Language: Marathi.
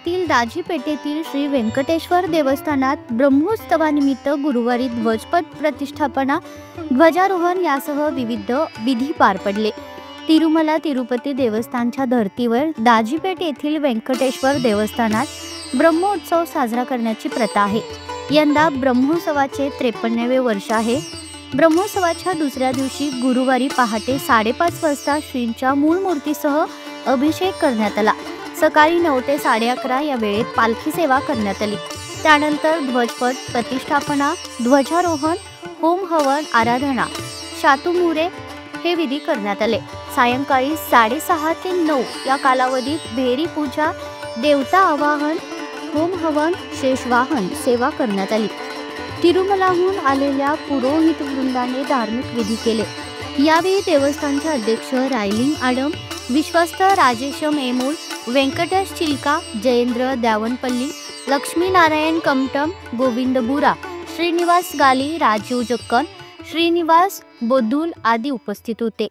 येथील दाजीपेठेतील श्री व्यंकटेश्वर देवस्थानात ब्रह्मोत्सवानिमित्त गुरुवारी ध्वजपथ प्रतिष्ठापना, ध्वजारोहण यासह विविध विधी पार पडले। तिरुमला तिरुपती देवस्थानच्या धर्तीवर दाजीपेठ येथील व्यंकटेश्वर देवस्थानात ब्रह्मोत्सव साजरा करण्याची प्रथा आहे। यंदा ब्रह्मोत्सवाचे 53वे वर्ष आहे। ब्रह्मोत्सवाच्या दुसऱ्या दिवशी गुरुवारी पहाटे 5:30 वाजता श्रींच्या मूळ मूर्तीसह अभिषेक करण्यात आला। सकाळी 9 ते 11:30 या वेळेत पालखी सेवा करण्यात आली। त्यानंतर ध्वजपथ प्रतिष्ठापना, ध्वजारोहण, होम हवन, आराधना, शातुमुरे हे विधी करण्यात आले। सायंकाळी 6:30 ते 9 या कालावधीत भेरी पूजा, देवता आवाहन, होम हवन, शेषवाहन सेवा करण्यात आली। तिरुमलाहून आलेल्या पुरोहित वृंदाने धार्मिक विधी केले। यावेळी देवस्थानचे अध्यक्ष रायलिंग आडम, विश्वस्त राजेश मेमूल, व्यंकटेश चिलका, जयेंद्र द्यावनपल्ली, लक्ष्मीनारायण कमटम, गोविंद बुरा, श्रीनिवास गाली, राजीव जक्कन, श्रीनिवास बोधुल आदी उपस्थित होते।